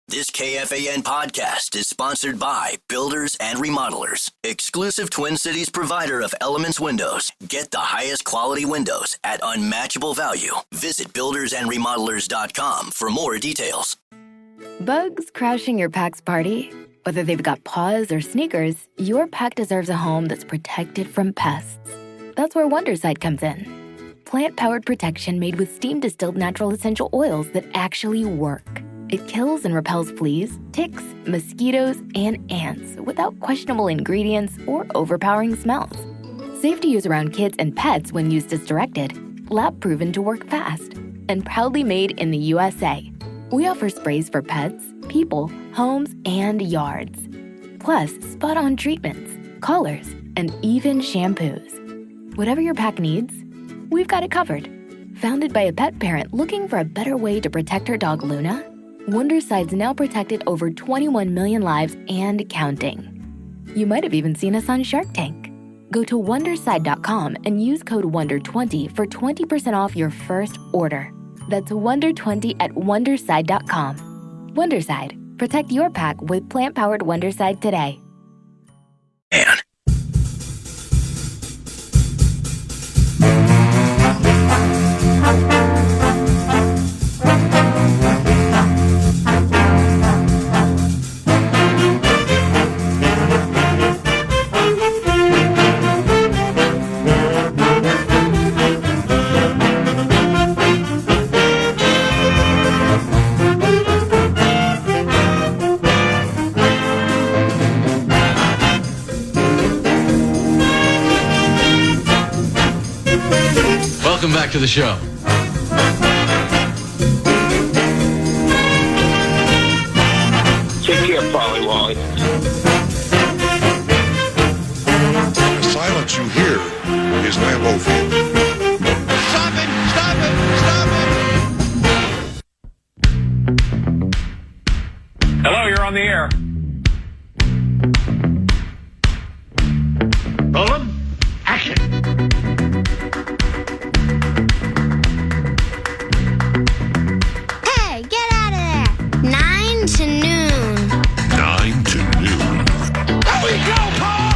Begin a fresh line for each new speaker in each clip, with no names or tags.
This KFAN podcast is sponsored by Builders and Remodelers, exclusive Twin Cities provider of Elements Windows. Get the highest quality windows at unmatchable value. Visit buildersandremodelers.com for more details.
Bugs crashing your pack's party? Whether they've got paws or sneakers, your pack deserves a home that's protected from pests. That's where Wondercide comes in. Plant-powered protection made with steam-distilled natural essential oils that actually work. It kills and repels fleas, ticks, mosquitoes, and ants without questionable ingredients or overpowering smells. Safe to use around kids and pets when used as directed, lab-proven to work fast, and proudly made in the USA. We offer sprays for pets, people, homes, and yards. Plus, spot-on treatments, collars, and even shampoos. Whatever your pack needs, we've got it covered. Founded by a pet parent looking for a better way to protect her dog Luna, Wondercide's now protected over 21 million lives and counting. You might have even seen us on Shark Tank. Go to Wondercide.com and use code WONDER20 for 20% off your first order. That's WONDER20 at Wondercide.com. Wondercide. Protect your pack with plant-powered Wondercide today.
Man.
Welcome back to the show.
Take care, Polly Wally.
The silence you hear is Lambeau.
Stop it! Stop it! Stop it!
Hello, you're on the air. Roland, action.
Hey, get out of there! 9 to noon.
9 to noon.
There we go, Paul!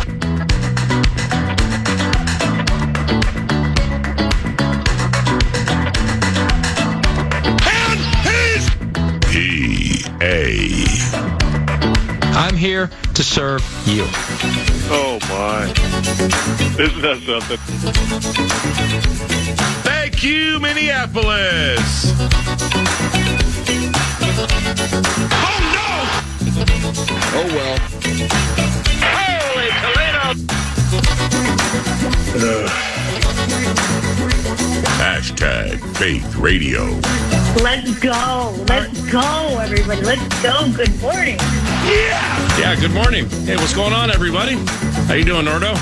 And he's P.A.
I'm here to serve you.
Oh, my. Isn't that something?
Thank you, Minneapolis. Oh, no!
Oh, well.
Holy Toledo!
Hashtag Faith Radio.
Let's go. Let's go, everybody. Let's go. Good morning.
Yeah, good morning. Hey, what's going on, everybody? How you doing, Nordo?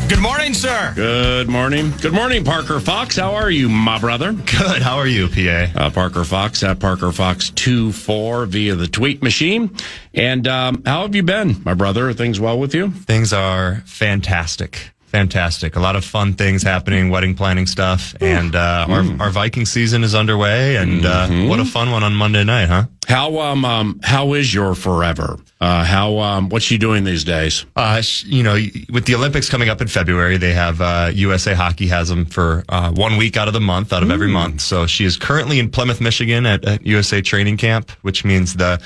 Good morning, sir.
Good morning. Good morning, Parker Fox. How are you, my brother?
Good. How are you, PA?
Parker Fox at Parker Fox 24 via the tweet machine. And how have you been, my brother? Are things well with you?
Things are fantastic. Fantastic. A lot of fun things happening, wedding planning stuff, and our Viking season is underway, and what a fun one on Monday night, huh?
How is your forever? What's she doing these days?
With the Olympics coming up in February, they have USA Hockey has them for 1 week out of the month, out of every month. So she is currently in Plymouth, Michigan at USA training camp, which means the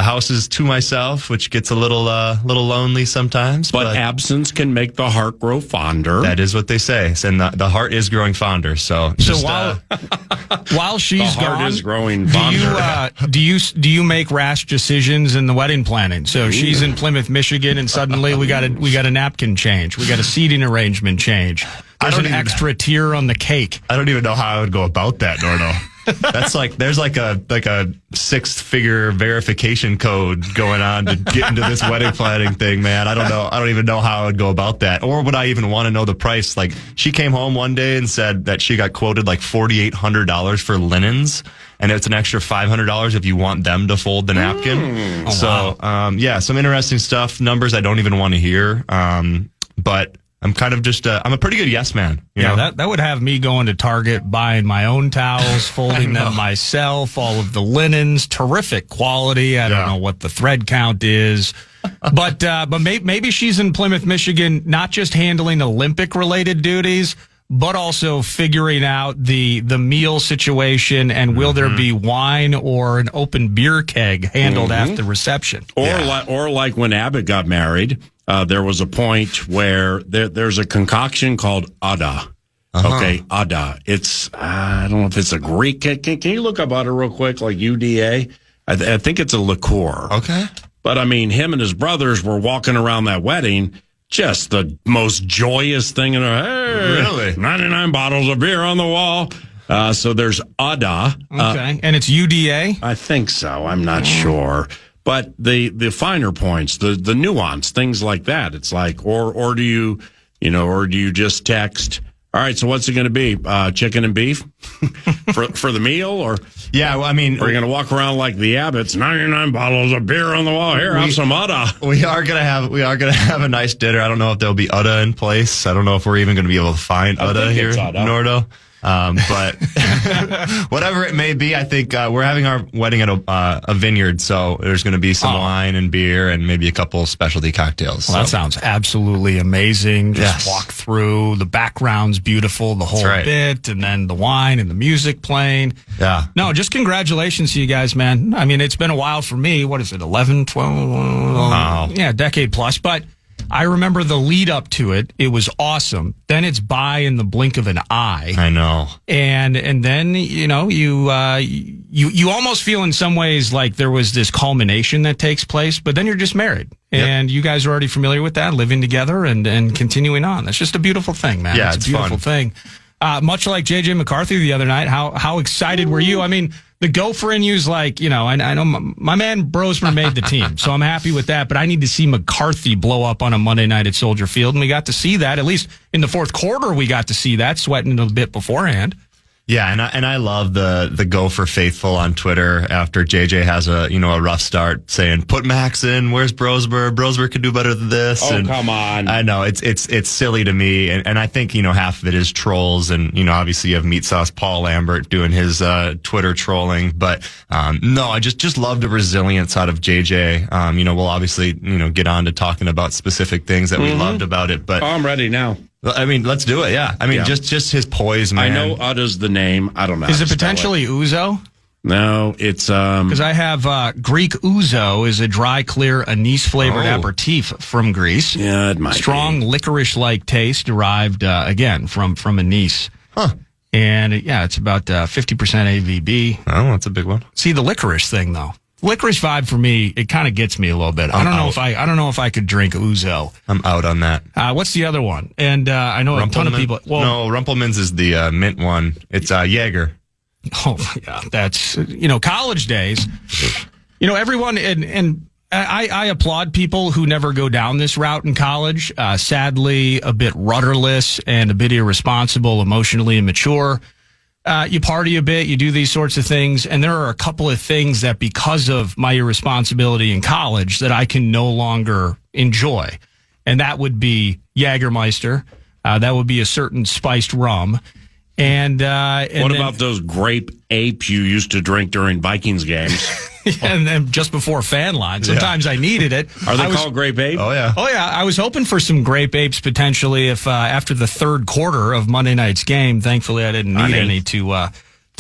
house is to myself, which gets a little lonely sometimes.
But absence can make the heart grow fonder.
That is what they say. And the heart is growing fonder. So
while she's
the heart
gone,
is growing fonder.
do you make rash decisions in the wedding planning? So she's in Plymouth, Michigan, and suddenly we got a napkin change. We got a seating arrangement change. There's an extra tier on the cake.
I don't even know how I would go about that, Nordo. That's there's like a 6-figure verification code going on to get into this wedding planning thing, man. I don't know. I don't even know how I would go about that. Or would I even want to know the price? Like, she came home one day and said that she got quoted like $4,800 for linens, and it's an extra $500 if you want them to fold the napkin. Wow. Some interesting stuff. Numbers I don't even want to hear. But I'm kind of just I'm a pretty good yes man. You know?
That would have me going to Target, buying my own towels, folding them myself, all of the linens, terrific quality. I don't know what the thread count is. But maybe she's in Plymouth, Michigan, not just handling Olympic-related duties, but also figuring out the meal situation and will there be wine or an open beer keg handled at the reception.
Or like when Abbott got married, there was a point where there's a concoction called Ada. Okay, Ada. It's, I don't know if it's a Greek. Can you look up Ada real quick, like UDA? I think it's a liqueur.
Okay.
But, I mean, him and his brothers were walking around that wedding, just the most joyous thing in their, hey,
really?
99 bottles of beer on the wall. So there's Ada.
Okay, and it's UDA?
I think so. I'm not sure. But the finer points, the nuance, things like that. It's like, or do you just text, all right, so what's it going to be? Chicken and beef for the meal? Or
yeah, well, I mean,
are you going to walk around like the Abbotts, 99 bottles of beer on the wall? Here, have some Udda.
We are gonna have a nice dinner. I don't know if there'll be Udda in place. I don't know if we're even going to be able to find Udda here in Nordo. But whatever it may be, I think we're having our wedding at a vineyard, so there's going to be some wine and beer and maybe a couple specialty cocktails.
Well, that sounds absolutely amazing. Just walk through. The background's beautiful, the whole bit, and then the wine and the music playing.
Yeah.
No, just congratulations to you guys, man. I mean, it's been a while for me. What is it, 11, 12?
Wow.
Yeah, decade plus. But I remember the lead up to it. It was awesome. Then it's by in the blink of an eye.
I know.
And then, you almost feel in some ways like there was this culmination that takes place, but then you're just married. And you guys are already familiar with that, living together and continuing on. That's just a beautiful thing, man.
Yeah,
it's a beautiful thing. Much like J.J. McCarthy the other night, how excited were you? I mean, the gopher in you's like, I know my man Brosmer made the team, so I'm happy with that, but I need to see McCarthy blow up on a Monday night at Soldier Field, and we got to see that. At least in the fourth quarter, we got to see that, sweating a bit beforehand.
Yeah, and I love the Gopher faithful on Twitter after JJ has a rough start saying, put Max in, where's Brosmer? Brosmer could do better than this.
Oh, come on.
I know, it's silly to me, and I think, half of it is trolls, and, obviously you have Meat Sauce Paul Lambert doing his Twitter trolling, but no, I just love the resilience out of JJ. We'll obviously, get on to talking about specific things that we loved about it, but
I'm ready now.
I mean, let's do it. Yeah. I mean, just his poise, man.
I know Udda's the name. I don't know.
Is it potentially Ouzo?
No, it's
because I have Greek Ouzo is a dry, clear, anise flavored aperitif from Greece.
Yeah, it might
strong licorice like taste derived again from anise.
Huh.
And it's about 50% ABV.
Oh, that's a big one.
See the licorice thing though. Licorice vibe for me, it kind of gets me a little bit. I don't know if I could drink Ouzo.
I'm out on that.
What's the other one? And I know a ton of people. Well,
no, Rumpelmann's is the mint one. It's Jaeger.
Oh yeah, that's college days. Everyone and I applaud people who never go down this route in college. Sadly, a bit rudderless and a bit irresponsible, emotionally immature. You party a bit, you do these sorts of things, and there are a couple of things that because of my irresponsibility in college that I can no longer enjoy. And that would be Jägermeister. That would be a certain spiced rum. And what
about those grape ape you used to drink during Vikings games?
And then just before fan line. Sometimes I needed it.
Are they called grape ape?
Oh, yeah.
Oh, yeah. I was hoping for some grape apes potentially if after the third quarter of Monday night's game. Thankfully, I didn't need any to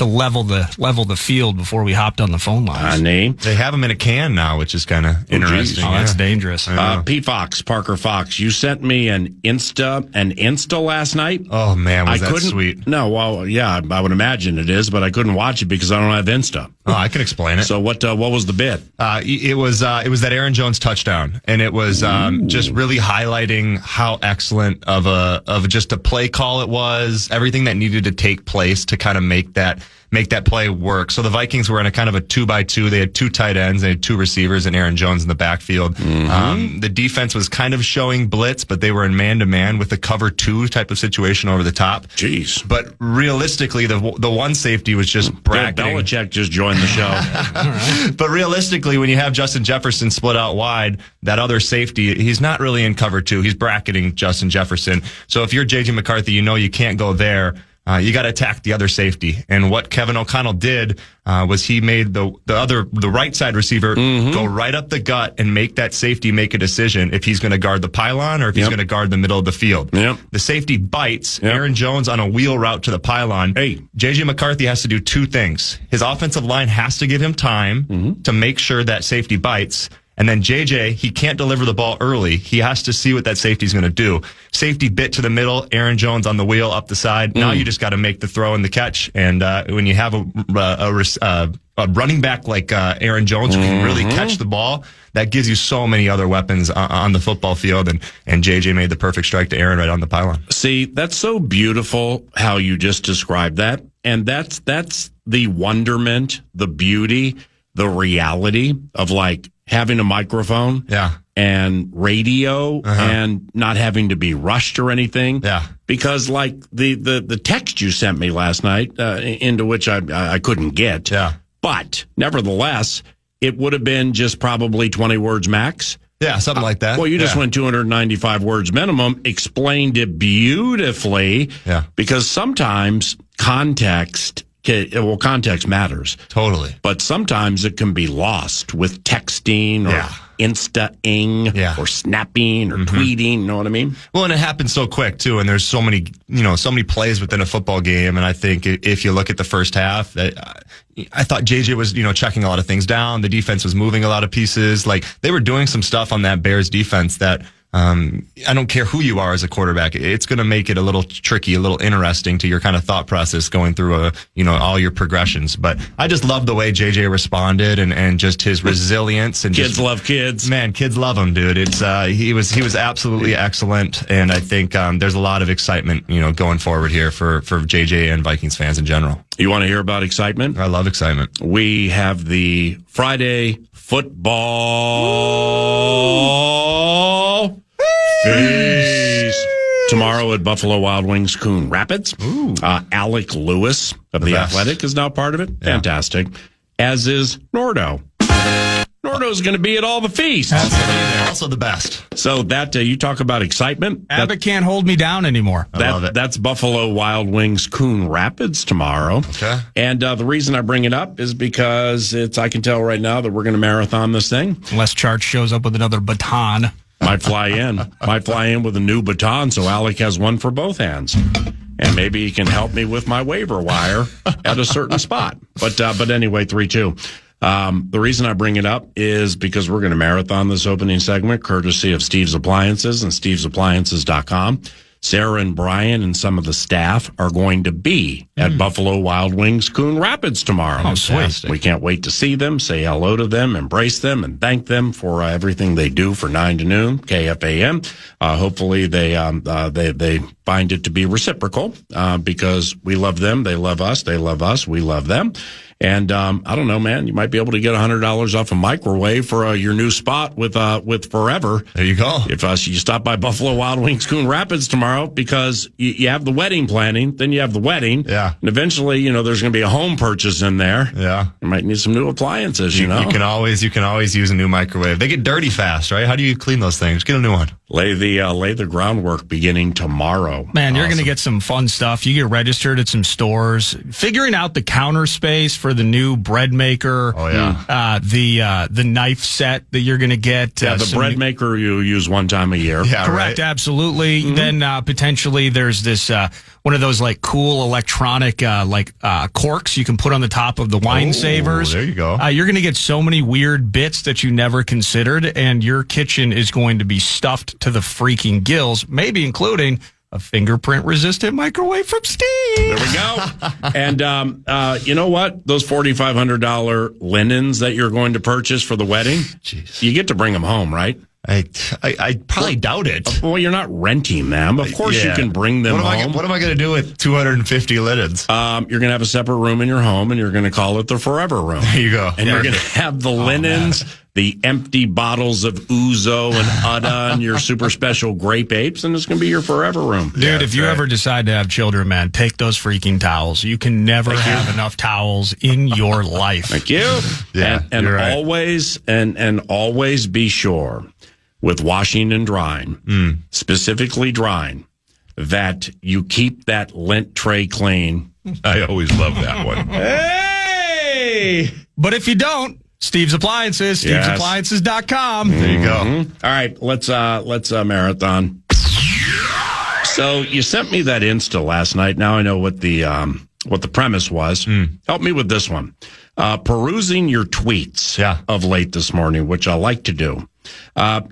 level the field before we hopped on the phone lines.
They have them in a can now, which is kind of interesting.
Oh, that's dangerous.
Pete Fox, Parker Fox, you sent me an Insta last night.
Oh man, was that sweet?
No, well, yeah, I would imagine it is, but I couldn't watch it because I don't have Insta.
Oh, I can explain it.
So what was the bit?
It was that Aaron Jones touchdown, and it was just really highlighting how excellent of just a play call it was. Everything that needed to take place to kind of make that make that play work. So the Vikings were in a kind of a 2-by-2. They had 2 tight ends. They had 2 receivers and Aaron Jones in the backfield. The defense was kind of showing blitz, but they were in man-to-man with the cover 2 type of situation over the top.
Jeez.
But realistically, the one safety was just bracketing.
Belichick just joined the show.
Right. But realistically, when you have Justin Jefferson split out wide, that other safety, he's not really in cover 2. He's bracketing Justin Jefferson. So if you're J.J. McCarthy, you know you can't go there. You got to attack the other safety. And what Kevin O'Connell did was he made the right side receiver go right up the gut and make that safety make a decision if he's going to guard the pylon or if he's going to guard the middle of the field. The safety bites Aaron Jones on a wheel route to the pylon. J.J. McCarthy has to do 2 things. His offensive line has to give him time to make sure that safety bites. And then JJ, he can't deliver the ball early. He has to see what that safety is going to do. Safety bit to the middle, Aaron Jones on the wheel up the side. Now you just got to make the throw and the catch. And when you have a running back like Aaron Jones who can really catch the ball, that gives you so many other weapons on the football field. And JJ made the perfect strike to Aaron right on the pylon.
See, that's so beautiful how you just described that. And that's the wonderment, the beauty, the reality of like having a microphone and radio and not having to be rushed or anything. Because like the text you sent me last night, into which I couldn't get. But nevertheless, it would have been just probably 20 words max.
Yeah, something like that.
Well, you just went 295 words minimum, explained it beautifully. Because sometimes context matters.
Totally.
But sometimes it can be lost with texting or Insta-ing or snapping or tweeting. You know what I mean?
Well, and it happens so quick, too. And there's so many plays within a football game. And I think if you look at the first half, I thought JJ was, checking a lot of things down. The defense was moving a lot of pieces. Like, they were doing some stuff on that Bears defense that I don't care who you are as a quarterback. It's going to make it a little tricky, a little interesting to your kind of thought process going through all your progressions. But I just love the way JJ responded and just his resilience and
kids love kids.
Man, kids love him, dude. It's he was absolutely excellent, and I think there's a lot of excitement, going forward here for JJ and Vikings fans in general.
You want to hear about excitement?
I love excitement.
We have the Friday football feast tomorrow at Buffalo Wild Wings Coon Rapids. Alec Lewis of The Athletic is now part of it. Yeah. Fantastic. As is Nordo. Nordo's going to be at all the feasts.
Also the best.
So that you talk about excitement.
Abbott can't hold me down anymore.
I love it.
That's Buffalo Wild Wings Coon Rapids tomorrow.
Okay.
And the reason I bring it up is because I can tell right now that we're going to marathon this thing.
Unless Chart shows up with another baton.
Might fly in with a new baton, so Alec has one for both hands. And maybe he can help me with my waiver wire at a certain spot. But anyway, 3-2. The reason I bring it up is because we're going to marathon this opening segment courtesy of Steve's Appliances and stevesappliances.com. Sarah and Brian and some of the staff are going to be at Buffalo Wild Wings Coon Rapids tomorrow.
Oh, sweet.
We can't wait to see them, say hello to them, embrace them, and thank them for everything they do for 9 to noon, KFAN. Hopefully they find it to be reciprocal because we love them, they love us, we love them. And I don't know, man. You might be able to get $100 off a microwave for your new spot with Forever.
There you go.
If you stop by Buffalo Wild Wings Coon Rapids tomorrow, because you have the wedding planning, then you have the wedding, and eventually, there's going to be a home purchase in there.
Yeah,
you might need some new appliances. You
can always use a new microwave. They get dirty fast, right? How do you clean those things? Get a new one.
Lay the groundwork beginning tomorrow.
Man, you're going to get some fun stuff. You get registered at some stores, figuring out the counter space for the new bread maker.
Oh yeah.
The knife set that you're going to get.
The bread maker you use one time a year.
Yeah, correct. Right. Absolutely. Mm-hmm. Then potentially there's this one of those like cool electronic corks you can put on the top of the wine savers.
There you go.
You're going to get so many weird bits that you never considered, and your kitchen is going to be stuffed to the freaking gills, maybe including a fingerprint-resistant microwave from Steve.
There we go. And you know what? Those $4,500 linens that you're going to purchase for the wedding, you get to bring them home, right?
I probably doubt it.
Well, you're not renting them. Of course you can bring them home.
What am I going to do with 250 linens?
You're going to have a separate room in your home, and you're going to call it the Forever Room.
There you go.
And you're going to have the linens, the empty bottles of Ouzo and Udda and your super special grape apes, and it's going to be your Forever Room.
Dude, if you ever decide to have children, man, take those freaking towels. You can never have enough towels in your life.
Thank you.
Yeah,
and
you're right.
always be sure with washing and drying, specifically drying, that you keep that lint tray clean.
I always love that one.
Hey!
But if you don't, Steve's Appliances, stevesappliances.com.
There you go.
All right, let's marathon. So you sent me that Insta last night. Now I know what the premise was. Help me with this one. Perusing your tweets of late this morning, which I like to do.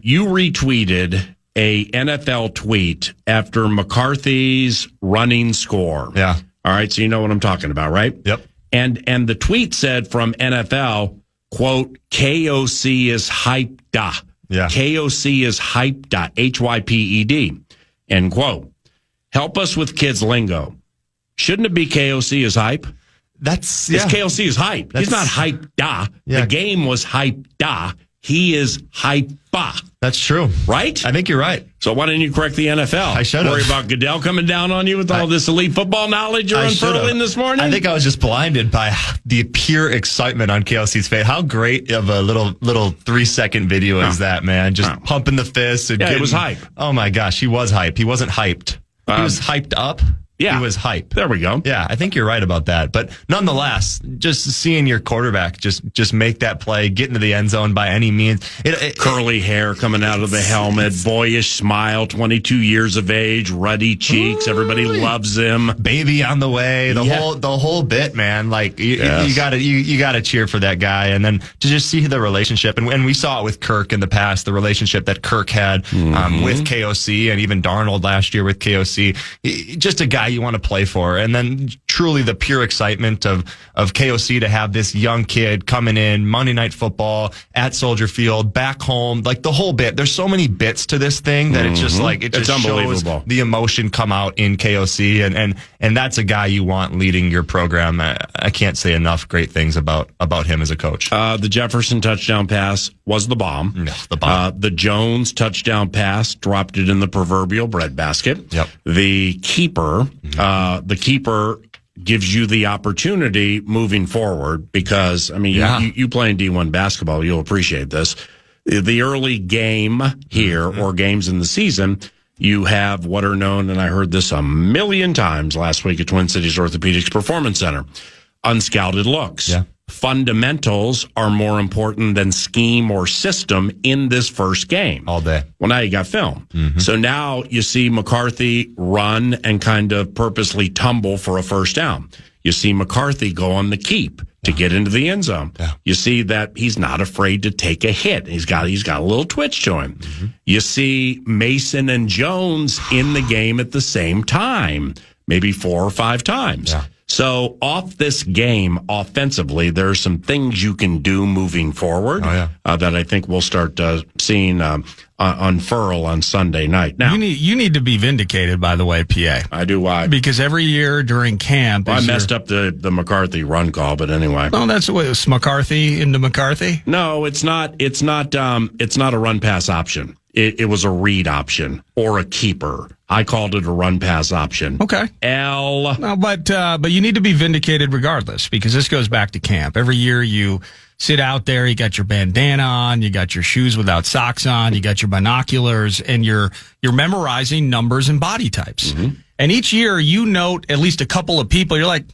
You retweeted a NFL tweet after McCarthy's running score.
Yeah.
All right, so you know what I'm talking about, right?
Yep.
And the tweet said from NFL, quote, KOC is hyped-da.
Yeah.
KOC is hyped-da, Hyped, end quote. Help us with kids lingo. Shouldn't it be KOC is hype?
It's
KOC is hype. He's not hyped-da.
Yeah.
The game was hyped-da. He is hype-ba.
That's true.
Right?
I think you're right.
So why didn't you correct the NFL?
I should have.
Worry about Goodell coming down on you with all this elite football knowledge you're unfurling this morning?
I think I was just blinded by the pure excitement on KLC's face. How great of a little 3-second video is that, man? Just pumping the fists. And
it was hype.
Oh, my gosh. He was hype. He wasn't hyped. He was hyped up.
Yeah.
He was hype.
There we go.
Yeah, I think you're right about that. But nonetheless, just seeing your quarterback just make that play, get into the end zone by any means.
Curly hair coming out of the helmet, boyish smile, 22 years of age, ruddy cheeks. Everybody loves him.
Baby on the way, the whole bit, man. Like you gotta cheer for that guy, and then to just see the relationship, and we saw it with Kirk in the past, the relationship that Kirk had with KOC, and even Darnold last year with KOC. Just a guy you want to play for, and then truly the pure excitement of KOC to have this young kid coming in Monday Night Football at Soldier Field, back home, like the whole bit. There's so many bits to this thing that it's just like it just shows the emotion come out in KOC, and that's a guy you want leading your program. I can't say enough great things about him as a coach.
The Jefferson touchdown pass was the bomb.
No, the bomb.
The Jones touchdown pass dropped it in the proverbial breadbasket.
Yep.
The keeper gives you the opportunity moving forward because, I mean, you play in D1 basketball, you'll appreciate this. The early game here or games in the season, you have what are known, and I heard this a million times last week at Twin Cities Orthopedics Performance Center, unscouted looks.
Yeah.
Fundamentals are more important than scheme or system in this first game.
All day.
Well, now you got film. So now you see McCarthy run and kind of purposely tumble for a first down. You see McCarthy go on the keep to get into the end zone.
Yeah.
You see that he's not afraid to take a hit. He's got a little twitch to him. You see Mason and Jones in the game at the same time, maybe 4 or 5 times.
Yeah.
So off this game, offensively, there are some things you can do moving forward that I think we'll start seeing unfurl on Sunday night. Now
you need to be vindicated, by the way, PA.
I do. Why?
Because every year during camp,
I messed up the McCarthy run call, but anyway.
Oh, that's what it was. McCarthy into McCarthy.
No, it's not. It's not a run pass option. It was a read option or a keeper. I called it a run pass option.
Okay. No, but you need to be vindicated regardless, because this goes back to camp. Every year you sit out there, you got your bandana on, you got your shoes without socks on, you got your binoculars, and you're memorizing numbers and body types. And each year you note at least a couple of people, you're like,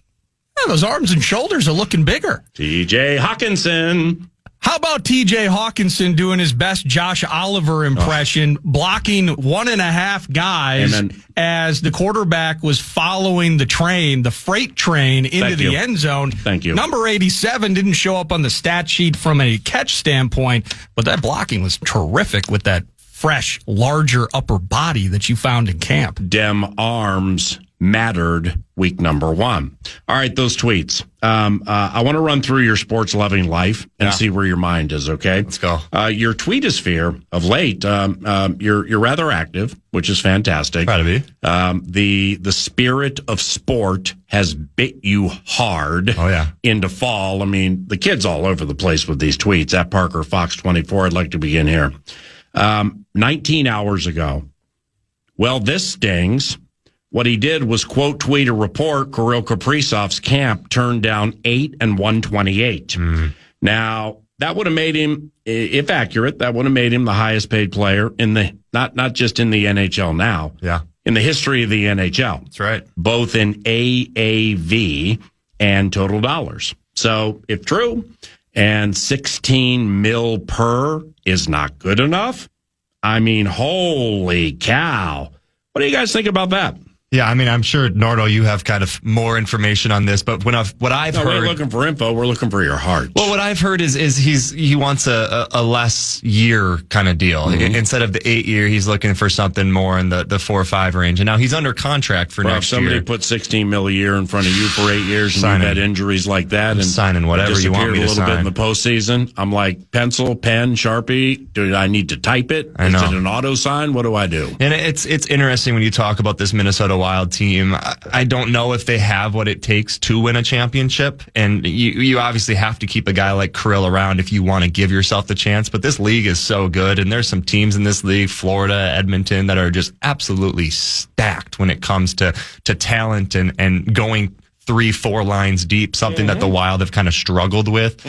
those arms and shoulders are looking bigger.
TJ Hawkinson.
How about TJ Hawkinson doing his best Josh Oliver impression, blocking 1.5 guys as the quarterback was following the freight train into the end zone?
Thank you.
Number 87 didn't show up on the stat sheet from a catch standpoint, but that blocking was terrific with that fresh, larger upper body that you found in camp.
Dem arms mattered week number 1. All right, those tweets. I want to run through your sports loving life and see where your mind is. Okay,
let's go.
Your tweetosphere of late, you're rather active, which is fantastic.
Try to be.
The spirit of sport has bit you hard.
Oh yeah,
into fall. I mean, the kid's all over the place with these tweets. At Parker Fox 24. I'd like to begin here. 19 hours ago. Well, this stings. What he did was quote tweet a report Kirill Kaprizov's camp turned down 8 and 128. Now, that would have made him, if accurate, that would have made him the highest paid player in the, not just in the NHL now.
Yeah.
In the history of the NHL.
That's right.
Both in AAV and total dollars. So, if true, and 16 mil per is not good enough, I mean, holy cow. What do you guys think about that?
Yeah, I mean, I'm sure, Nardo, you have kind of more information on this, but what I've heard...
We're looking for info. We're looking for your heart.
Well, what I've heard is he wants a less year kind of deal.
Mm-hmm.
Instead of the 8-year, he's looking for something more in the 4 or 5 range. And now he's under contract for next year.
If somebody put 16 mil a year in front of you for 8 years and you've had injuries like that and
signing whatever you want me to
disappeared a little
sign.
bit in the postseason, I'm like, pencil, pen, Sharpie, do I need to type it?
I know.
Is it an auto sign? What do I do?
And it's interesting when you talk about this Minnesota Wild team. I don't know if they have what it takes to win a championship. And you obviously have to keep a guy like Kirill around if you want to give yourself the chance. But this league is so good. And there's some teams in this league, Florida, Edmonton, that are just absolutely stacked when it comes to talent and going 3-4 lines deep, something that the Wild have kind of struggled with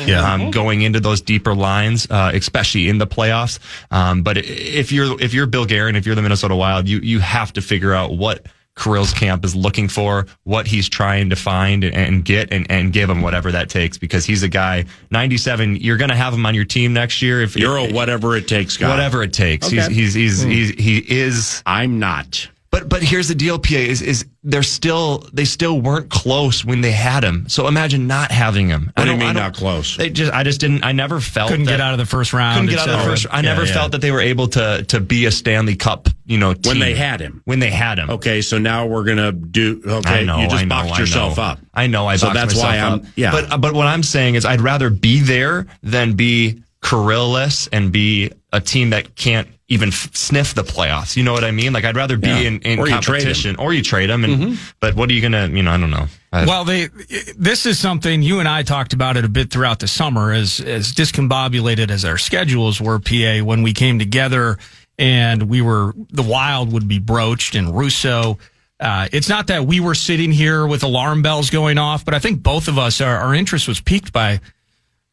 going into those deeper lines, especially in the playoffs. But if you're Bill Guerin, if you're the Minnesota Wild, you have to figure out what Kirill's camp is looking for, what he's trying to find and get and give him whatever that takes, because he's a guy, 97, you're going to have him on your team next year. If
you're a whatever it takes guy.
Whatever it takes.
Okay.
He is.
I'm not.
But here's the deal, PA, is they still weren't close when they had him. So imagine not having him.
What do you mean not close?
I never felt
couldn't get out of the first round.
Couldn't get out of the first. I never felt that they were able to be a Stanley Cup, team.
When they had him. Okay, so now we're gonna do. Okay, you just boxed yourself up.
I know.
So that's why I'm. Yeah.
But what I'm saying is, I'd rather be there than be Kirill-less and be a team that can't even sniff the playoffs. You know what I mean? Like, I'd rather be in competition, or you trade them. But what are you gonna? I don't know.
Well, this is something you and I talked about it a bit throughout the summer, as discombobulated as our schedules were, PA, when we came together and the Wild would be broached and Russo. It's not that we were sitting here with alarm bells going off, but I think both of us, our interest was piqued by,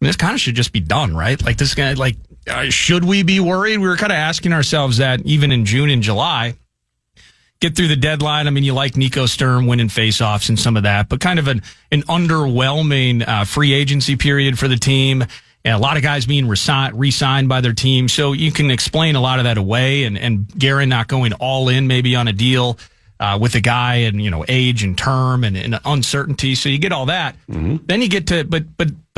this kind of should just be done, right? Like, this guy, should we be worried? We were kind of asking ourselves that even in June and July. Get through the deadline. I mean, you like Nico Sturm winning faceoffs and some of that, but kind of an underwhelming free agency period for the team. And a lot of guys being re-signed by their team. So you can explain a lot of that away, and Guerin not going all in maybe on a deal with a guy and, age and term and uncertainty. So you get all that. Mm-hmm. Then you get to, but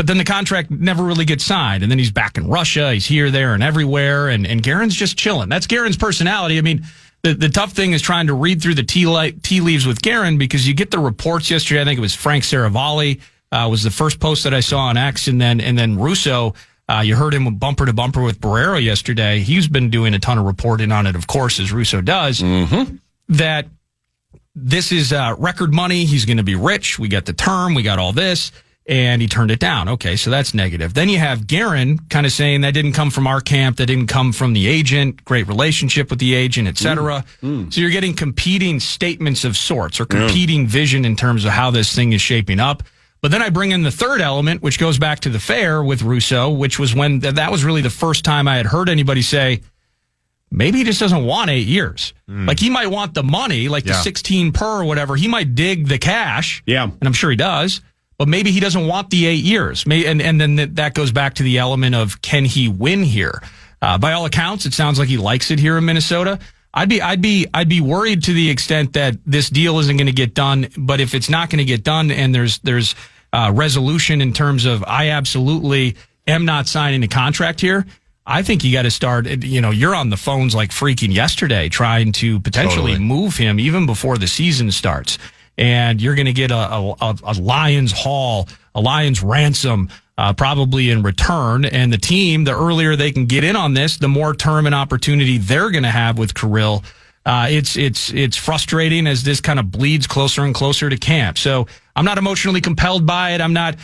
then the contract never really gets signed. And then he's back in Russia. He's here, there, and everywhere. And Guerin's just chilling. That's Guerin's personality. I mean, the tough thing is trying to read through the tea leaves with Guerin, because you get the reports yesterday. I think it was Frank Saravalli was the first post that I saw on X. And then Russo, you heard him bumper to bumper with Barreiro yesterday. He's been doing a ton of reporting on it, of course, as Russo does. Mm-hmm. That this is record money. He's going to be rich. We got the term. We got all this. And he turned it down. Okay, so that's negative. Then you have Guerin kind of saying that didn't come from our camp. That didn't come from the agent. Great relationship with the agent, et cetera. So you're getting competing statements of sorts, or competing vision in terms of how this thing is shaping up. But then I bring in the third element, which goes back to the fair with Russo, which was when that was really the first time I had heard anybody say, maybe he just doesn't want 8 years. Like, he might want the money, like the 16 per or whatever. He might dig the cash. Yeah. And I'm sure he does. But maybe he doesn't want the 8 years. And then that goes back to the element of, can he win here? By all accounts, it sounds like he likes it here in Minnesota. I'd be worried to the extent that this deal isn't going to get done. But if it's not going to get done, and there's resolution in terms of, I absolutely am not signing a contract here, I think you got to start, you're on the phones like freaking yesterday trying to potentially move him even before the season starts. And you're going to get a Lions haul, a Lions ransom, probably in return. And the team, the earlier they can get in on this, the more term and opportunity they're going to have with Kirill. It's frustrating as this kind of bleeds closer and closer to camp. So I'm not emotionally compelled by it. I'm not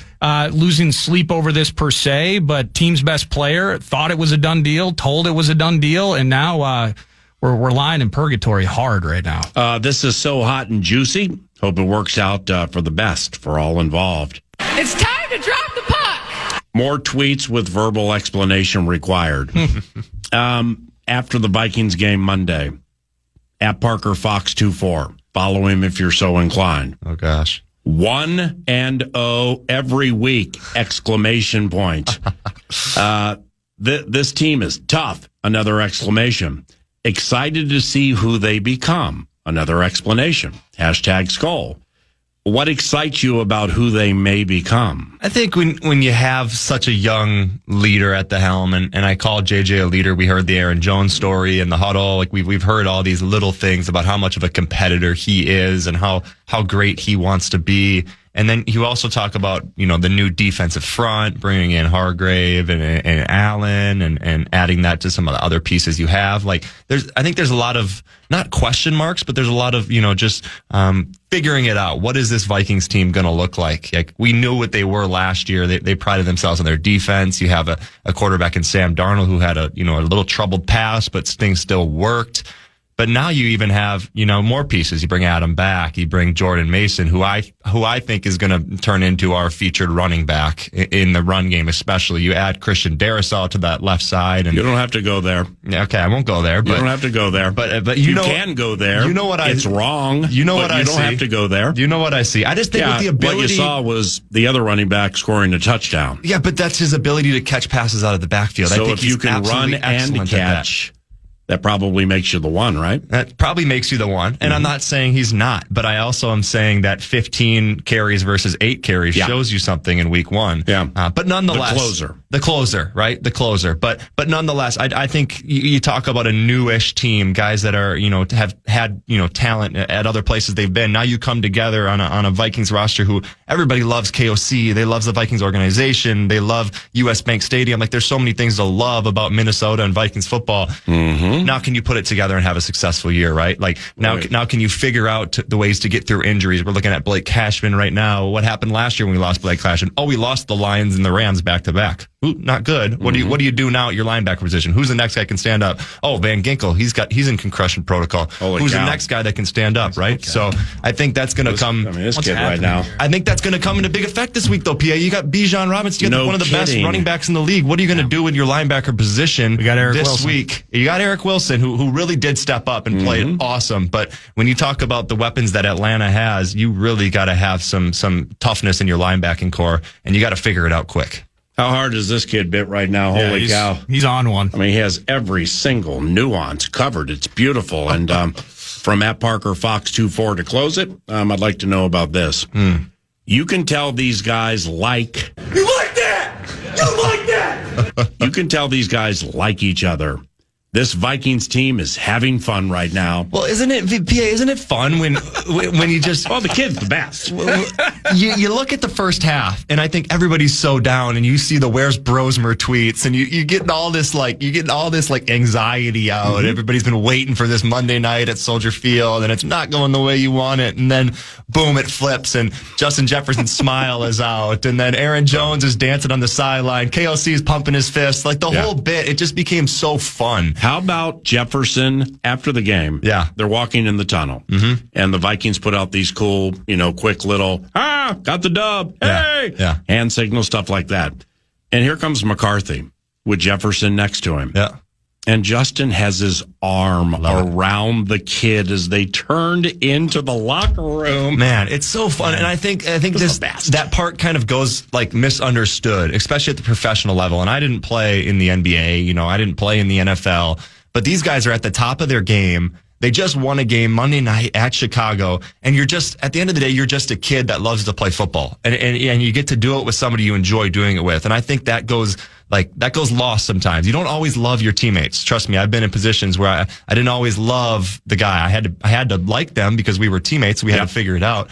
losing sleep over this per se, but team's best player thought it was a done deal, told it was a done deal, and now we're lying in purgatory hard right now.
This is so hot and juicy. Hope it works out for the best for all involved.
It's time to drop the puck.
More tweets with verbal explanation required. After the Vikings game Monday, at Parker Fox 24. Follow him if you're so inclined.
Oh, gosh.
1-0 every week! Exclamation point. This team is tough. Another exclamation. Excited to see who they become. Another explanation. #Skull. What excites you about who they may become?
I think when you have such a young leader at the helm, and I call JJ a leader, we heard the Aaron Jones story in the huddle. Like we've heard all these little things about how much of a competitor he is and how great he wants to be. And then you also talk about, the new defensive front, bringing in Hargrave and Allen and adding that to some of the other pieces you have. I think there's a lot of, not question marks, but there's a lot of, just figuring it out. What is this Vikings team going to look like? Like we knew what they were last year. They prided themselves on their defense. You have a quarterback in Sam Darnold who had a little troubled past, but things still worked. But now you even have, more pieces. You bring Adam back. You bring Jordan Mason, who I think is going to turn into our featured running back in the run game, especially. You add Christian Darrisaw to that left side. And
you don't have to go there.
Okay, I won't go there. But,
you don't have to go there.
But
you can go there.
You know what
It's wrong.
You know what I see.
You don't have to go there.
You know what I see. I just think with the ability.
What you saw was the other running back scoring a touchdown.
Yeah, but that's his ability to catch passes out of the backfield.
So
I think
if you can run and catch, that probably makes you the one, right?
That probably makes you the one. And I'm not saying he's not, but I also am saying that 15 carries versus 8 carries shows you something in week one.
Yeah.
But nonetheless. The closer, right? The closer. But nonetheless, I think you talk about a newish team, guys that are, have had, talent at other places they've been. Now you come together on a Vikings roster who everybody loves KOC. They love the Vikings organization. They love US Bank Stadium. Like there's so many things to love about Minnesota and Vikings football. Mm-hmm. Now can you put it together and have a successful year, right? Like now can you figure out the ways to get through injuries? We're looking at Blake Cashman right now. What happened last year when we lost Blake Cashman? Oh, we lost the Lions and the Rams back to back. Ooh, not good. What do you do now at your linebacker position? Who's the next guy that can stand up? Oh, Van Ginkel. He's in concussion protocol. Who's the next guy that can stand up, right? So I think that's going to come.
This kid right now.
I think that's going to come into big effect this week, though, PA. You got Bijan Robinson. You got one of the best running backs in the league. What are you going to do with your linebacker position this week? You got Eric Wilson, who really did step up and played awesome. But when you talk about the weapons that Atlanta has, you really got to have some toughness in your linebacking core, and you got to figure it out quick.
How hard is this kid bit right now? Holy cow.
He's on one.
I mean, he has every single nuance covered. It's beautiful. And from at Parker Fox 24 to close it, I'd like to know about this. You can tell these guys like...
You like that? You like that?
You can tell these guys like each other. This Vikings team is having fun right now.
Well, isn't it fun when you just...
Oh, the kid's the best.
you look at the first half, and I think everybody's so down, and you see the Where's Brosmer tweets, and you get all this anxiety out. Everybody's been waiting for this Monday night at Soldier Field, and it's not going the way you want it, and then boom, it flips, and Justin Jefferson's smile is out, and then Aaron Jones is dancing on the sideline. KOC is pumping his fist. Like the whole bit, it just became so fun.
How about Jefferson after the game?
Yeah.
They're walking in the tunnel. And the Vikings put out these cool, quick little, got the dub. Hey!
Yeah.
Hand signal, stuff like that. And here comes McCarthy with Jefferson next to him.
Yeah.
And Justin has his arm around the kid as they turned into the locker room.
Man, it's so fun. And I think that part kind of goes misunderstood, especially at the professional level. And I didn't play in the NBA, I didn't play in the NFL, but these guys are at the top of their game. They just won a game Monday night at Chicago, and you're just, at the end of the day, you're just a kid that loves to play football, and you get to do it with somebody you enjoy doing it with. And I think that goes lost sometimes. You don't always love your teammates. Trust me, I've been in positions where I didn't always love the guy. I had to like them because we were teammates. We had to figure it out.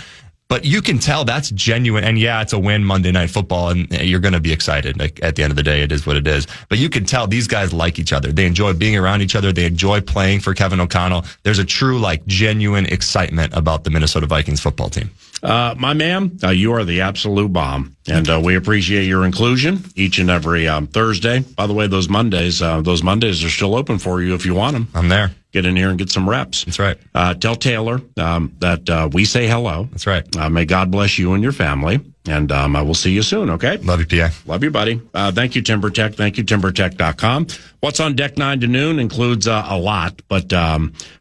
But you can tell that's genuine. And yeah, it's a win Monday Night Football, and you're going to be excited. Like, at the end of the day, it is what it is. But you can tell these guys like each other. They enjoy being around each other. They enjoy playing for Kevin O'Connell. There's a true, genuine excitement about the Minnesota Vikings football team.
My man, you are the absolute bomb, and we appreciate your inclusion each and every Thursday. By the way, those Mondays are still open for you if you want them.
I'm there.
Get in here and get some reps.
That's right.
Tell Taylor that we say hello.
That's right.
May God bless you and your family, and I will see you soon, okay?
Love you, PA.
Love you, buddy. Thank you, TimberTech. Thank you, TimberTech.com. What's on deck 9 to noon includes a lot, but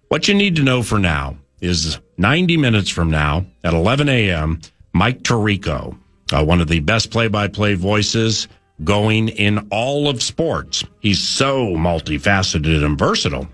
what you need to know for now is 90 minutes from now at 11 a.m., Mike Tirico, one of the best play-by-play voices going in all of sports. He's so multifaceted and versatile.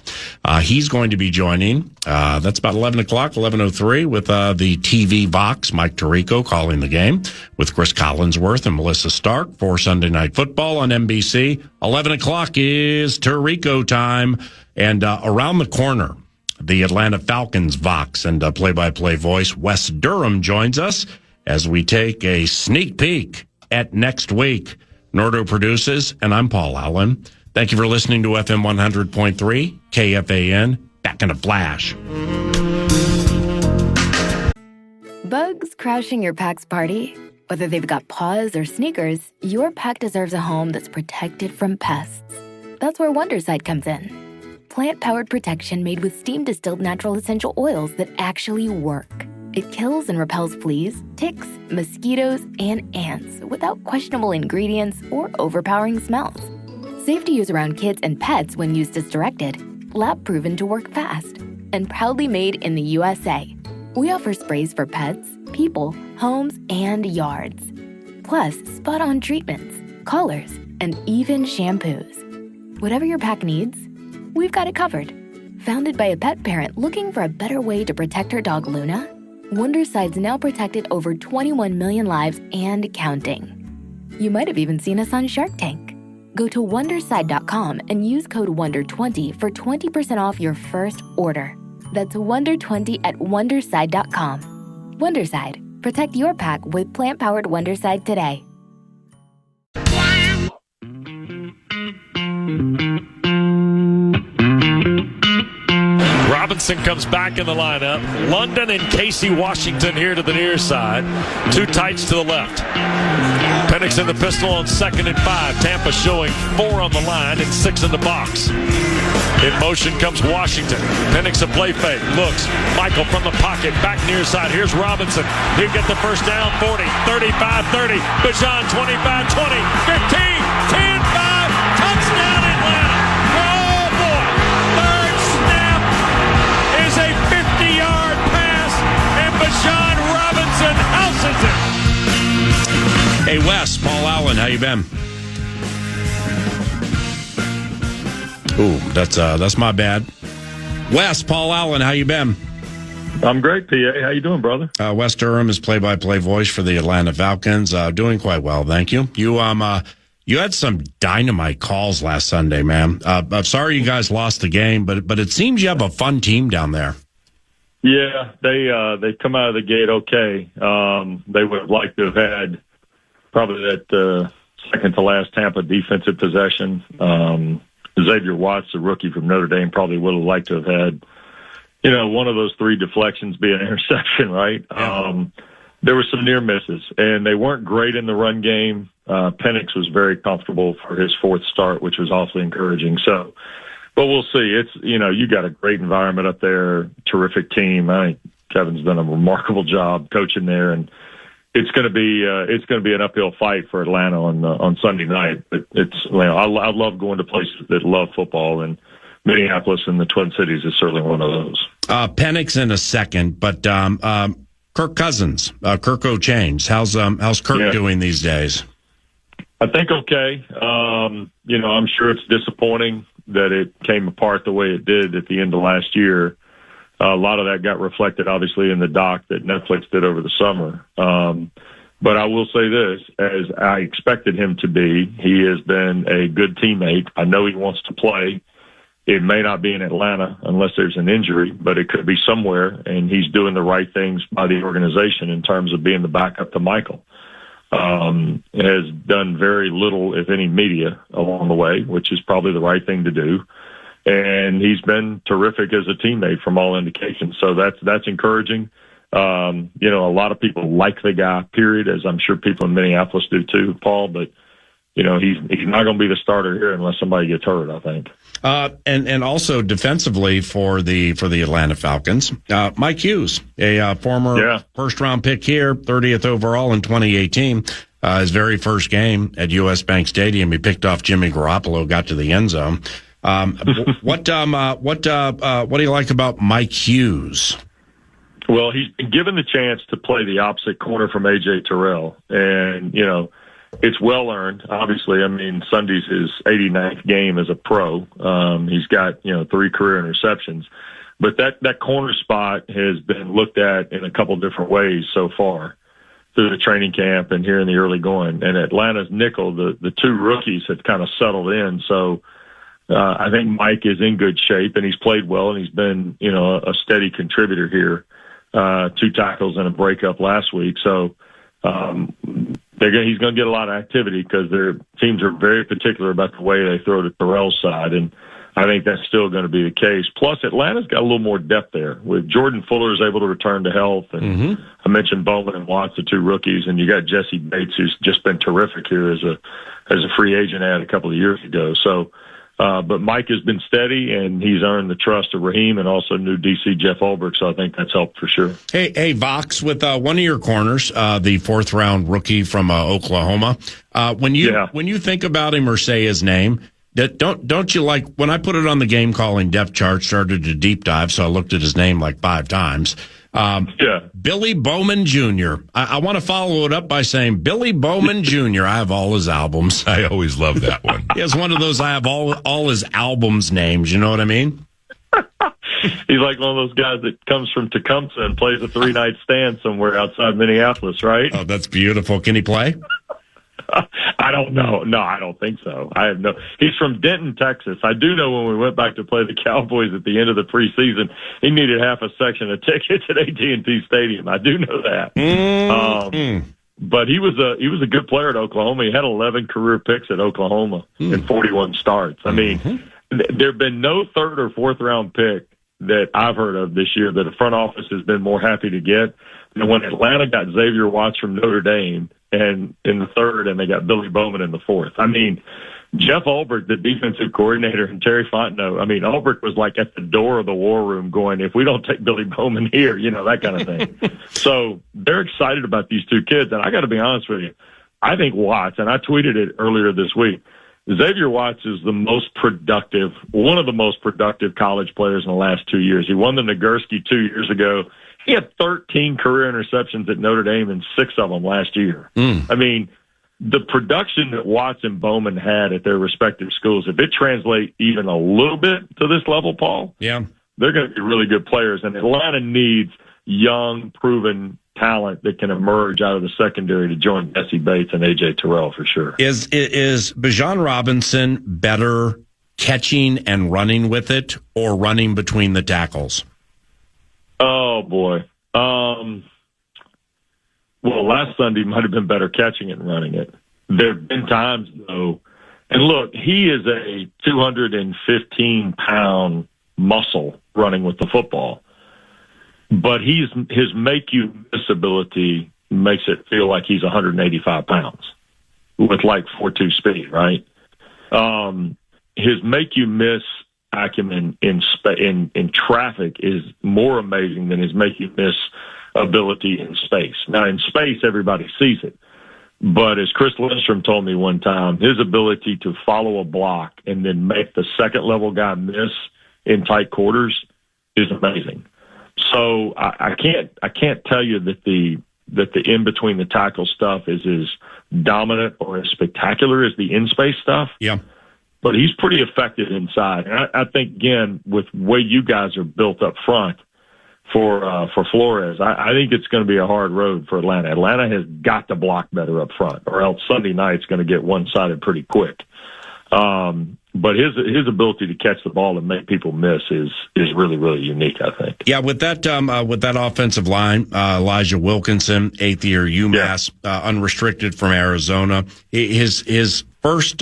He's going to be joining, that's about 11 o'clock, 11:03, with the TV Vox, Mike Tirico, calling the game with Chris Collinsworth and Melissa Stark for Sunday Night Football on NBC. 11 o'clock is Tirico time, and around the corner, the Atlanta Falcons Vox and play-by-play voice Wes Durham joins us as we take a sneak peek at next week. Nordo produces, and I'm Paul Allen. Thank you for listening to FM 100.3, KFAN. Back in a flash.
Bugs crashing your pack's party? Whether they've got paws or sneakers, your pack deserves a home that's protected from pests. That's where Wondercide comes in. Plant-powered protection made with steam-distilled natural essential oils that actually work. It kills and repels fleas, ticks, mosquitoes, and ants without questionable ingredients or overpowering smells. Safe to use around kids and pets when used as directed. Lab-proven to work fast. And proudly made in the USA. We offer sprays for pets, people, homes, and yards. Plus, spot-on treatments, collars, and even shampoos. Whatever your pack needs, we've got it covered. Founded by a pet parent looking for a better way to protect her dog Luna, Wonderside's now protected over 21 million lives and counting. You might have even seen us on Shark Tank. Go to Wonderside.com and use code WONDER20 for 20% off your first order. That's WONDER20 at Wonderside.com. Wonderside. Protect your pack with plant-powered Wonderside today.
Robinson comes back in the lineup. London and Casey Washington here to the near side. Two tights to the left. Penix in the pistol on 2nd and 5. Tampa showing 4 on the line and 6 in the box. In motion comes Washington. Penix a play fake. Looks. Michael from the pocket. Back near side. Here's Robinson. He'll get the first down. 40, 35, 30. Bijan 25, 20, 15, 10, 5. Touchdown Atlanta. Oh boy. Third snap is a 50-yard pass, and Bijan Robinson houses it.
Hey, Wes, Paul Allen, how you been? Ooh, that's my bad. Wes, Paul Allen, how you been?
I'm great, PA. How you doing, brother?
Wes Durham is play-by-play voice for the Atlanta Falcons. Doing quite well, thank you. You had some dynamite calls last Sunday, man. I'm sorry you guys lost the game, but it seems you have a fun team down there.
Yeah, they come out of the gate okay. They would have liked to have had probably that second to last Tampa defensive possession. Xavier Watts, the rookie from Notre Dame, probably would have liked to have had, one of those 3 deflections be an interception, right? Yeah. There were some near misses, and they weren't great in the run game. Penix was very comfortable for his 4th start, which was awfully encouraging. So, but we'll see. It's, you got a great environment up there, terrific team. I think Kevin's done a remarkable job coaching there, and it's going to be an uphill fight for Atlanta on Sunday night. But I love going to places that love football, and Minneapolis and the Twin Cities is certainly one of those.
Penix in a second, but Kirk Cousins, Kirk O'Chains, how's Kirk doing these days?
I think okay. I'm sure it's disappointing that it came apart the way it did at the end of last year. A lot of that got reflected, obviously, in the doc that Netflix did over the summer. But I will say this, as I expected him to be, he has been a good teammate. I know he wants to play. It may not be in Atlanta unless there's an injury, but it could be somewhere, and he's doing the right things by the organization in terms of being the backup to Michael. Has done very little, if any, media along the way, which is probably the right thing to do. And he's been terrific as a teammate from all indications. So that's encouraging. A lot of people like the guy, period, as I'm sure people in Minneapolis do too, Paul, but he's not going to be the starter here unless somebody gets hurt, I think.
And also defensively for the Atlanta Falcons, Mike Hughes, a former first-round pick here, 30th overall in 2018, his very first game at U.S. Bank Stadium, he picked off Jimmy Garoppolo, got to the end zone. What do you like about Mike Hughes?
Well, he's been given the chance to play the opposite corner from A.J. Terrell, and it's well earned. Obviously, I mean, Sunday's his 89th game as a pro. He's got 3 career interceptions, but that corner spot has been looked at in a couple different ways so far through the training camp and here in the early going. And Atlanta's nickel, the 2 rookies have kind of settled in, so. I think Mike is in good shape, and he's played well, and he's been, a steady contributor here. 2 tackles and a breakup last week. So he's going to get a lot of activity because their teams are very particular about the way they throw to Terrell's side, and I think that's still going to be the case. Plus, Atlanta's got a little more depth there. With Jordan Fuller is able to return to health, and I mentioned Bowman and Watts, the 2 rookies, and you got Jesse Bates, who's just been terrific here as a free agent ad a couple of years ago. So. But Mike has been steady, and he's earned the trust of Raheem and also new DC Jeff Ulbrich, so I think that's helped for sure. Hey,
Vox, with one of your corners, the 4th-round rookie from Oklahoma, when you think about him or say his name, don't you like, when I put it on the game calling depth chart, started to deep dive, so I looked at his name like 5 times. Billy Bowman Jr. I want to follow it up by saying Billy Bowman Jr. I have all his albums.
I always love that one.
He has one of those, I have all his albums names. You know what I mean?
He's like one of those guys that comes from Tecumseh and plays a 3-night stand somewhere outside Minneapolis, right?
Oh, that's beautiful. Can he play?
I don't know. No, I don't think so. He's from Denton, Texas. I do know when we went back to play the Cowboys at the end of the preseason, he needed half a section of tickets at AT&T Stadium. I do know that. But he was a good player at Oklahoma. He had 11 career picks at Oklahoma and 41 starts. I mean, there have been no 3rd or 4th round pick that I've heard of this year that a front office has been more happy to get than when Atlanta got Xavier Watts from Notre Dame and in the 3rd, and they got Billy Bowman in the 4th. I mean, Jeff Ulbrich, the defensive coordinator, and Terry Fontenot, Ulbrich was like at the door of the war room going, if we don't take Billy Bowman here, that kind of thing. So they're excited about these 2 kids, and I got to be honest with you, I think Watts, and I tweeted it earlier this week, Xavier Watts is one of the most productive college players in the last 2 years. He won the Nagurski 2 years ago. He had 13 career interceptions at Notre Dame and 6 of them last year. I mean, the production that Watts and Bowman had at their respective schools, if it translates even a little bit to this level, Paul, they're going to be really good players. And Atlanta needs young, proven talent that can emerge out of the secondary to join Jesse Bates and A.J. Terrell for sure.
Is Bijan Robinson better catching and running with it or running between the tackles?
Oh, boy. Well, last Sunday might have been better catching it and running it. There have been times, though, and look, he is a 215-pound muscle running with the football, but his make-you-miss ability makes it feel like he's 185 pounds with like 4.2 speed, right? His make-you-miss acumen in traffic is more amazing than his make-you-miss ability in space. Now, in space, everybody sees it. But as Chris Lindstrom told me one time, his ability to follow a block and then make the second-level guy miss in tight quarters is amazing. So I can't tell you that the in-between the tackle stuff is as dominant or as spectacular as the in-space stuff.
Yeah.
But he's pretty effective inside. And I think, again, with the way you guys are built up front, for Flores. I think it's going to be a hard road for Atlanta. Atlanta has got to block better up front, or else Sunday night's going to get one-sided pretty quick. But his ability to catch the ball and make people miss is really, really unique, I think.
Yeah, with that offensive line, Elijah Wilkinson, 8th year UMass, unrestricted from Arizona. His first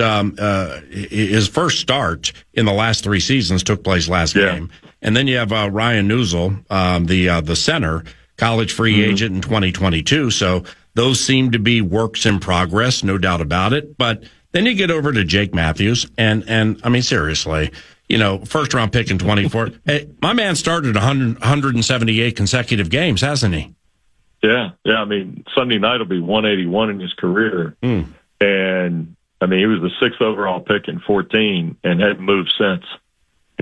start in the last 3 seasons took place last game. And then you have Ryan Newsel, the center, college free agent in 2022. So those seem to be works in progress, no doubt about it. But then you get over to Jake Matthews, and I mean, seriously, first round pick in 24. Hey, my man started 178 consecutive games, hasn't he?
Yeah. I mean, Sunday night will be 181 in his career. And I mean, he was the 6th overall pick in 14 and hadn't moved since.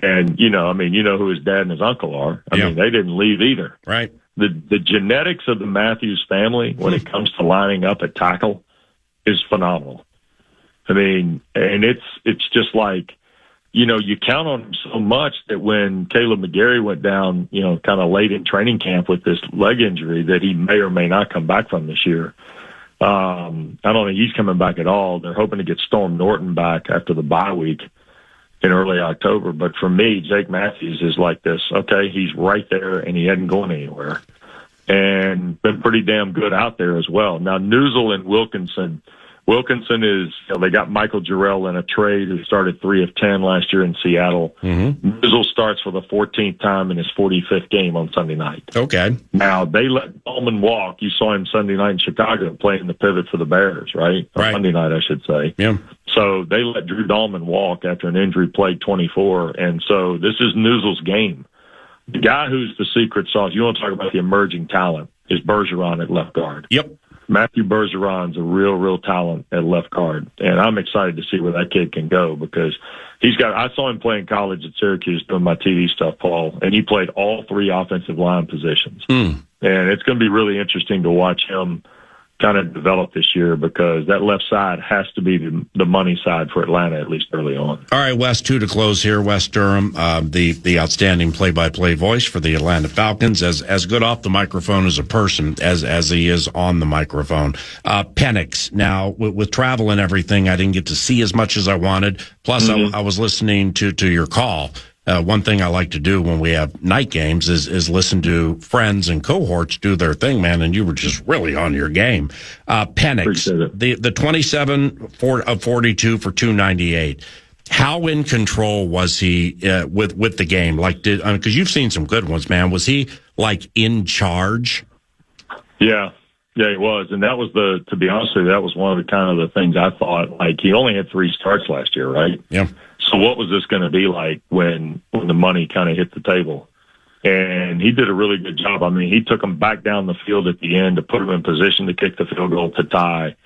And, who his dad and his uncle are. I mean, they didn't leave either.
Right.
The genetics of the Matthews family when it comes to lining up at tackle is phenomenal. I mean, and it's just like, you count on him so much that when Caleb McGarry went down, kind of late in training camp with this leg injury that he may or may not come back from this year. I don't think he's coming back at all. They're hoping to get Storm Norton back after the bye week in early October. But for me, Jake Matthews is like this. Okay, he's right there, and he hadn't gone anywhere. And been pretty damn good out there as well. Now, Newsel and Wilkinson is, they got Michael Jarrell in a trade who started 3 of 10 last year in Seattle. Newsel starts for the 14th time in his 45th game on Sunday night.
Okay.
Now, they let Dahlman walk. You saw him Sunday night in Chicago playing the pivot for the Bears, right? Or Monday night, I should say.
Yeah.
So they let Drew Dahlman walk after an injury, played 24. And so this is Newsel's game. The guy who's the secret sauce, you want to talk about the emerging talent, is Bergeron at left guard.
Yep.
Matthew Bergeron's a real talent at left guard, and I'm excited to see where that kid can go because I saw him play in college at Syracuse doing my TV stuff, Paul, and he played all 3 offensive line positions. And it's going to be really interesting to watch him kind of develop this year because that left side has to be the money side for Atlanta, at least early on.
All right, Wes, 2 to close here. Wes Durham, the outstanding play-by-play voice for the Atlanta Falcons, as good off the microphone as a person as he is on the microphone. Penix, now, with travel and everything, I didn't get to see as much as I wanted. Plus, I was listening to your call. One thing I like to do when we have night games is listen to friends and cohorts do their thing, man, and you were just really on your game. Penix, the 27 of 42 for 298. How in control was he with the game? Like, because you've seen some good ones, man. Was he like in charge?
Yeah, he was, and that was to be honest with you, that was one of the kind of the things I thought. Like, he only had 3 starts last year, right?
Yeah.
So what was this going to be like when the money kind of hit the table? And he did a really good job. I mean, he took them back down the field at the end to put them in position to kick the field goal to tie.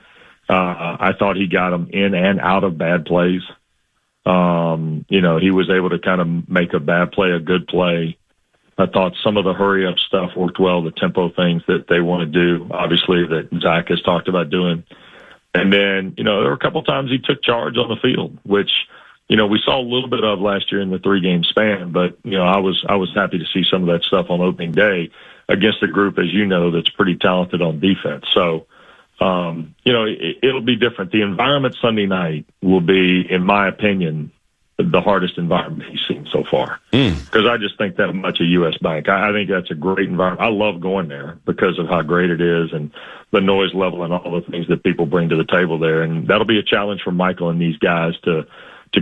I thought he got them in and out of bad plays. He was able to kind of make a bad play a good play. I thought some of the hurry-up stuff worked well, the tempo things that they want to do, obviously, that Zach has talked about doing. And then, there were a couple times he took charge on the field, which – we saw a little bit of last year in the 3-game span, but, I was happy to see some of that stuff on opening day against a group, as you know, that's pretty talented on defense. So, it'll be different. The environment Sunday night will be, in my opinion, the hardest environment he's seen so far. Because I just think that much of U.S. Bank. I think that's a great environment. I love going there because of how great it is and the noise level and all the things that people bring to the table there. And that'll be a challenge for Michael and these guys to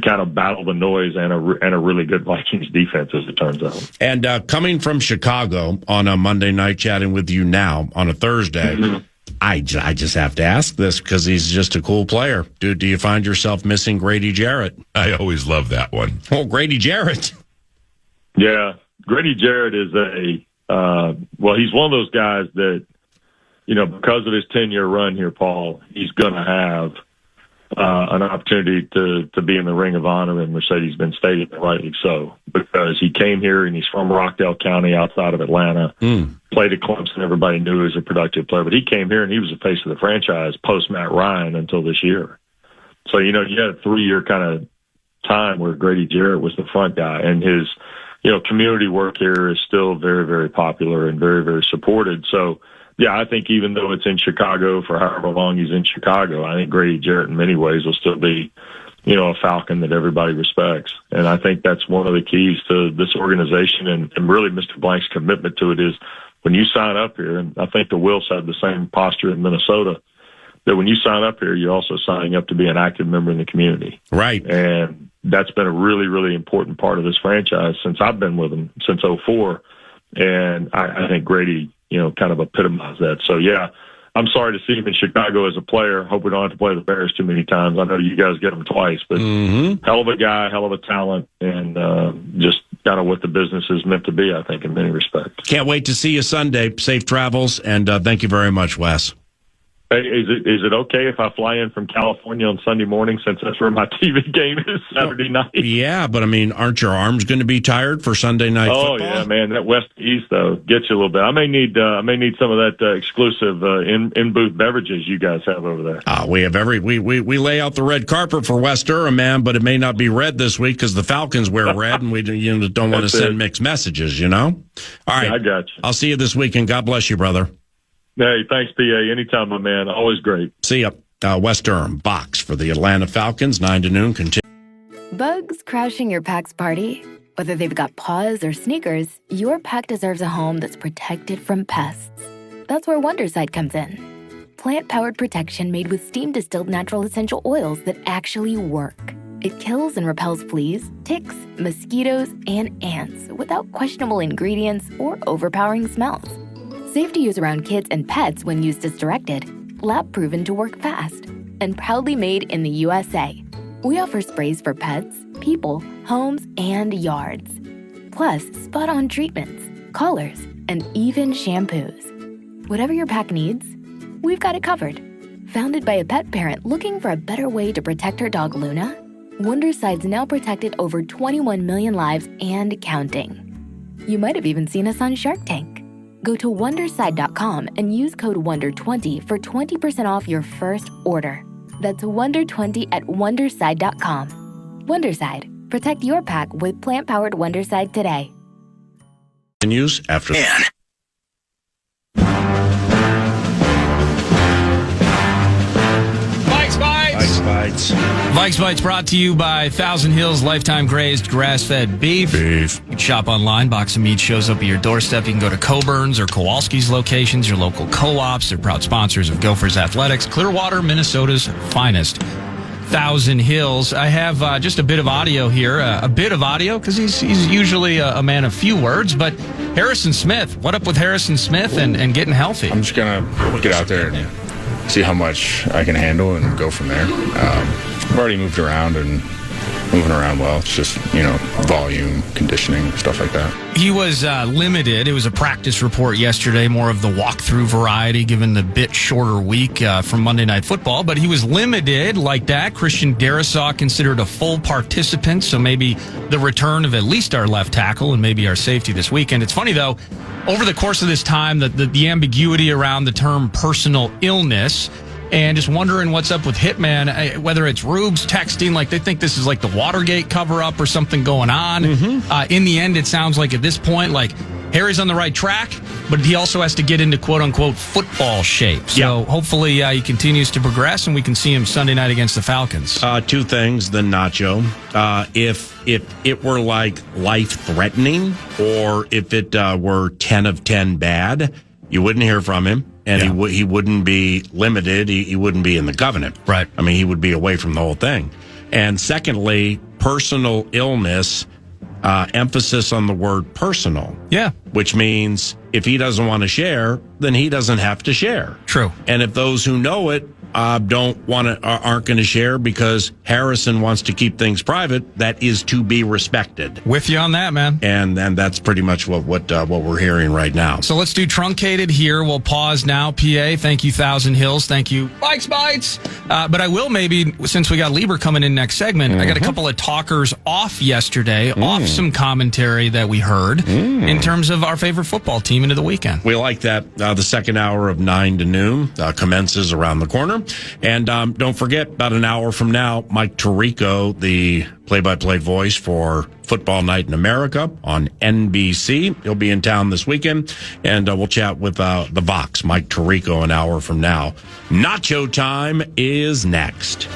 kind of battle the noise and a really good Vikings defense, as it turns out.
And coming from Chicago on a Monday night, chatting with you now on a Thursday, I just have to ask this because he's just a cool player. Do you find yourself missing Grady Jarrett?
I always love that one.
Oh, Grady Jarrett.
Yeah, Grady Jarrett is he's one of those guys that, because of his 10-year run here, Paul, he's going to have an opportunity to be in the Ring of Honor in Mercedes-Benz Stadium, rightly so, because he came here and he's from Rockdale County outside of Atlanta, played at Clemson. Everybody knew he was a productive player, but he came here and he was the face of the franchise post Matt Ryan until this year. So, you had a 3-year kind of time where Grady Jarrett was the front guy, and community work here is still very, very popular and very, very supported. So, yeah, I think even though it's in Chicago for however long he's in Chicago, I think Grady Jarrett in many ways will still be, a Falcon that everybody respects. And I think that's one of the keys to this organization and really Mr. Blank's commitment to it is when you sign up here, and I think the Wills have the same posture in Minnesota, that when you sign up here, you're also signing up to be an active member in the community.
Right.
And that's been a really, really important part of this franchise since I've been with them since 2004. And I think Grady, kind of epitomized that. So, yeah, I'm sorry to see him in Chicago as a player. Hope we don't have to play the Bears too many times. I know you guys get them twice, but hell of a guy, hell of a talent, and just kind of what the business is meant to be, I think, in many respects.
Can't wait to see you Sunday. Safe travels, and thank you very much, Wes.
Hey, is it okay if I fly in from California on Sunday morning since that's where my TV game is Saturday night?
Yeah, but aren't your arms going to be tired for Sunday night football?
Oh yeah, man, that West to East though gets you a little bit. I may need some of that exclusive in booth beverages you guys have over there.
We have we lay out the red carpet for Wes Durham, man, but it may not be red this week because the Falcons wear red, and we don't want to send mixed messages. All right,
yeah, I got you.
I'll see you this weekend. God bless you, brother.
Hey, thanks, PA. Anytime, my man. Always great.
See ya. Wes Durham, box for the Atlanta Falcons, 9 to noon.
Bugs crashing your pack's party? Whether they've got paws or sneakers, your pack deserves a home that's protected from pests. That's where Wondercide comes in. Plant-powered protection made with steam-distilled natural essential oils that actually work. It kills and repels fleas, ticks, mosquitoes, and ants without questionable ingredients or overpowering smells. Safe to use around kids and pets when used as directed. Lab proven to work fast. And proudly made in the USA. We offer sprays for pets, people, homes, and yards. Plus, spot-on treatments, collars, and even shampoos. Whatever your pack needs, we've got it covered. Founded by a pet parent looking for a better way to protect her dog Luna, Wonderside's now protected over 21 million lives and counting. You might have even seen us on Shark Tank. Go to Wonderside.com and use code WONDER20 for 20% off your first order. That's WONDER20 at Wonderside.com. Wonderside. Protect your pack with plant-powered Wonderside today.
News after...
Vikes Bites brought to you by Thousand Hills Lifetime Grazed Grass-Fed Beef. You can shop online. Box of meat shows up at your doorstep. You can go to Coburn's or Kowalski's locations, your local co-ops. They're proud sponsors of Gophers Athletics. Clearwater, Minnesota's finest. Thousand Hills. I have just a bit of audio here. A bit of audio because he's usually a man of few words. But Harrison Smith, what up with Harrison Smith and getting healthy?
I'm just going to get out there and see how much I can handle and go from there. I've already moved around and moving around well. It's just, volume, conditioning, stuff like that.
He was limited. It was a practice report yesterday, more of the walkthrough variety, given the bit shorter week from Monday Night Football. But he was limited like that. Christian Darrisaw considered a full participant, so maybe the return of at least our left tackle and maybe our safety this weekend. It's funny, though, over the course of this time, the ambiguity around the term personal illness, and just wondering what's up with Hitman, whether it's Rubes texting, like they think this is like the Watergate cover-up or something going on. In the end, it sounds like at this point, like Harry's on the right track, but he also has to get into quote-unquote football shape. So hopefully he continues to progress and we can see him Sunday night against the Falcons.
Two things, then Nacho. If it were like life-threatening or if it were 10 of 10 bad, you wouldn't hear from him. And he wouldn't be limited. He wouldn't be in the covenant.
Right.
I mean, he would be away from the whole thing. And secondly, personal illness, emphasis on the word personal.
Yeah.
Which means if he doesn't want to share, then he doesn't have to share.
True.
And if those who know it aren't going to share because Harrison wants to keep things private, that is to be respected.
With you on that, man.
And that's pretty much what we're hearing right now.
So let's do truncated here. We'll pause now. PA, thank you, Thousand Hills. Thank you, Vikes Bites. But I will maybe, since we got Lieber coming in next segment, I got a couple of talkers off yesterday, off some commentary that we heard in terms of our favorite football team into the weekend.
We like that. The second hour of 9 to noon commences around the corner. And don't forget, about an hour from now, Mike Tirico, the play-by-play voice for football night in America on NBC. He'll be in town this weekend, and we'll chat with the Vox, Mike Tirico, an hour from now. Nacho time is next.